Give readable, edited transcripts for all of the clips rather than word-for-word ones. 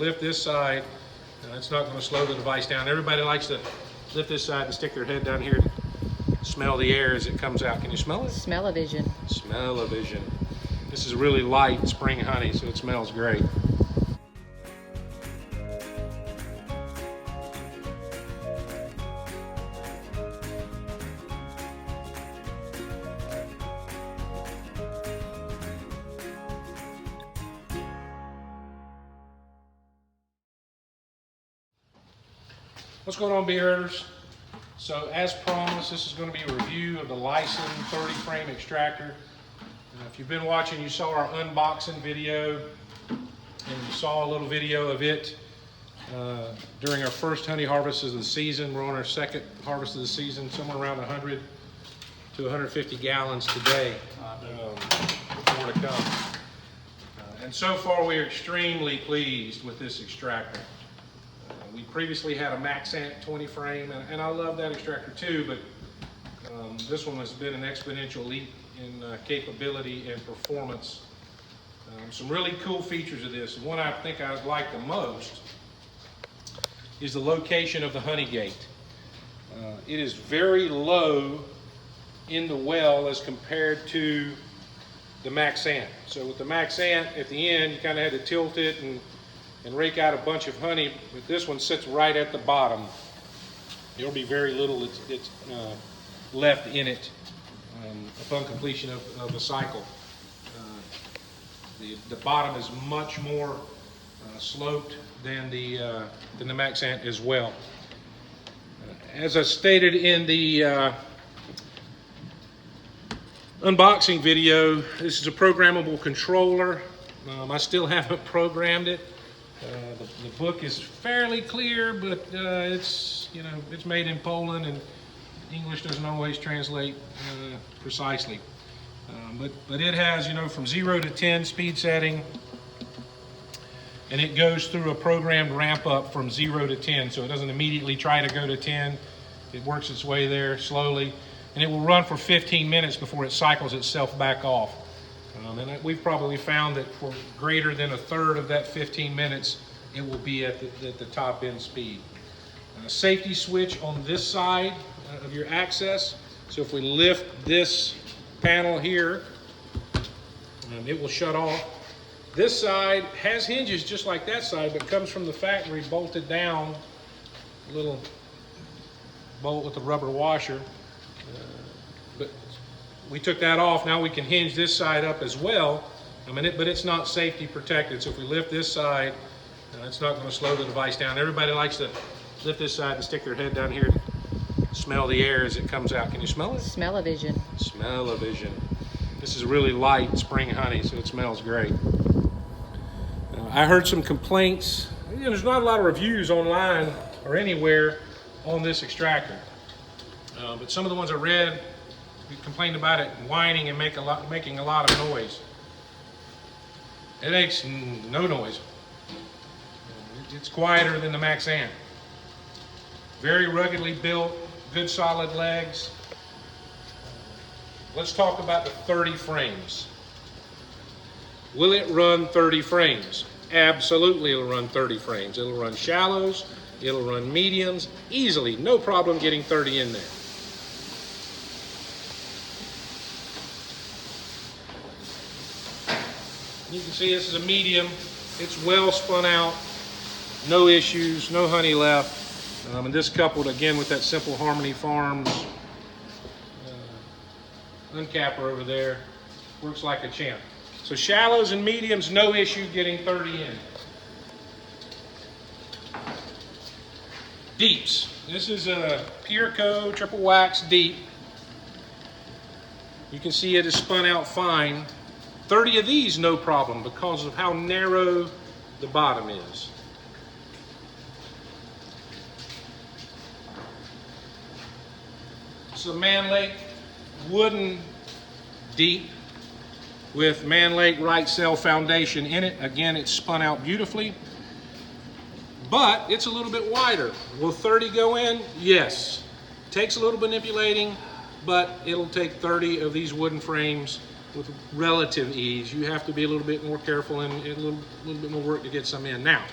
Lift this side, it's not going to slow the device down. Everybody likes to lift this side and stick their head down here and smell the air as it comes out. Can you smell it? Smell-o-vision. Smell-o-vision. This is really light spring honey, so it smells great. What's going on, bee herders? So as promised, this is going to be a review of the Lyson 30 frame extractor. If you've been watching, you saw our unboxing video and you saw a little video of it during our first honey harvest of the season. We're on our second harvest of the season, somewhere around 100 to 150 gallons today, more to come. And so far we are extremely pleased with this extractor. We previously had a Maxant 20 frame, and I love that extractor too, but this one has been an exponential leap in capability and performance. Some really cool features of this. One I think I like the most is the location of the honey gate. It is very low in the well as compared to the Maxant. So with the Maxant, at the end, you kind of had to tilt it and rake out a bunch of honey, but this one sits right at the bottom. There'll be very little that's left in it upon completion of the cycle. The bottom is much more sloped than the Maxant as well. As I stated in the unboxing video, this is a programmable controller. I still haven't programmed it. The book is fairly clear, but it's made in Poland, and English doesn't always translate precisely. But it has from 0 to 10 speed setting, and it goes through a programmed ramp up from 0 to 10, so it doesn't immediately try to go to 10. It works its way there slowly, and it will run for 15 minutes before it cycles itself back off. And we've probably found that for greater than a third of that 15 minutes, it will be at the top end speed. Safety switch on this side of your access. So if we lift this panel here, it will shut off. This side has hinges just like that side, but comes from the factory bolted down, a little bolt with a rubber washer. But we took that off. Now we can hinge this side up as well. But it's not safety protected. So if we lift this side, it's not going to slow the device down. Everybody likes to lift this side and stick their head down here and smell the air as it comes out. Can you smell it? Smell-o-vision. Smell-o-vision. This is really light spring honey, so it smells great. I heard some complaints. There's not a lot of reviews online or anywhere on this extractor. But some of the ones I read, we complained about it whining and making a lot of noise. It makes no noise. It's quieter than the Maxant. Very ruggedly built, good solid legs. Let's talk about the 30 frames. Will it run 30 frames? Absolutely, it'll run 30 frames. It'll run shallows, it'll run mediums, easily, no problem getting 30 in there. You can see this is a medium. It's well spun out, no issues, no honey left. And this coupled again with that Simple Harmony Farms uncapper over there, works like a champ. So shallows and mediums, no issue getting 30 in. Deeps. This is a Pierco triple wax deep. You can see it is spun out fine. 30 of these, no problem, because of how narrow the bottom is. It's a Man Lake wooden deep with Man Lake right cell foundation in it. Again, it's spun out beautifully, but it's a little bit wider. Will 30 go in? Yes. Takes a little manipulating, but it'll take 30 of these wooden frames with relative ease. You have to be a little bit more careful and a little bit more work to get some in. Now,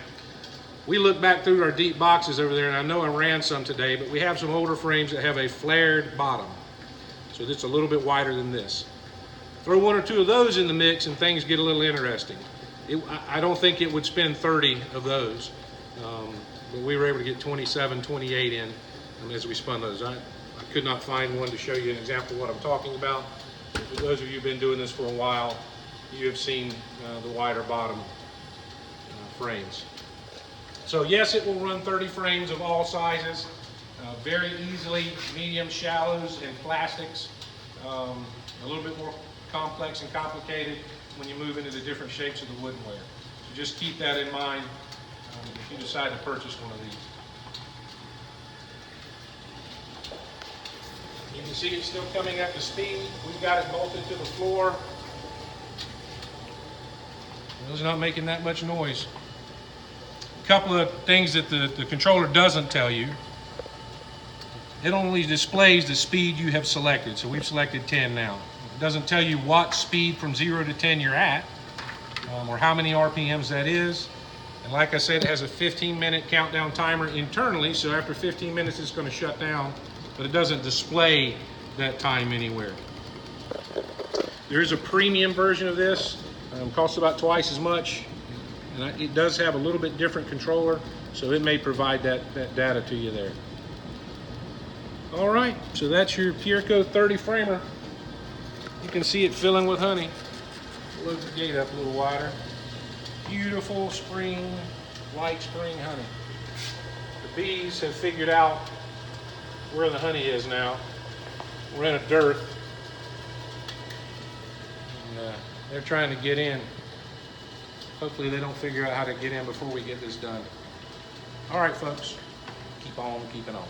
We look back through our deep boxes over there, and I know I ran some today, but we have some older frames that have a flared bottom. So it's a little bit wider than this. Throw one or two of those in the mix and things get a little interesting. I don't think it would spend 30 of those, but we were able to get 27, 28 in as we spun those. I could not find one to show you an example of what I'm talking about. For those of you who've been doing this for a while, you have seen the wider bottom frames. So yes, it will run 30 frames of all sizes, very easily, medium shallows and plastics, a little bit more complex and complicated when you move into the different shapes of the woodenware. So just keep that in mind if you decide to purchase one of these. You can see it's still coming up to speed. We've got it bolted to the floor. It's not making that much noise. A couple of things that the controller doesn't tell you. It only displays the speed you have selected. So we've selected 10 now. It doesn't tell you what speed from 0 to 10 you're at, or how many RPMs that is. And like I said, it has a 15-minute countdown timer internally, so after 15 minutes it's going to shut down, but it doesn't display that time anywhere. There is a premium version of this. Costs about twice as much, and it does have a little bit different controller, so it may provide that data to you there. All right, so that's your Pureco 30 framer. You can see it filling with honey. Load the gate up a little wider. Beautiful spring, light spring honey. The bees have figured out where the honey is now. We're in a dearth. And, they're trying to get in. Hopefully they don't figure out how to get in before we get this done. All right, folks, keep on keeping on.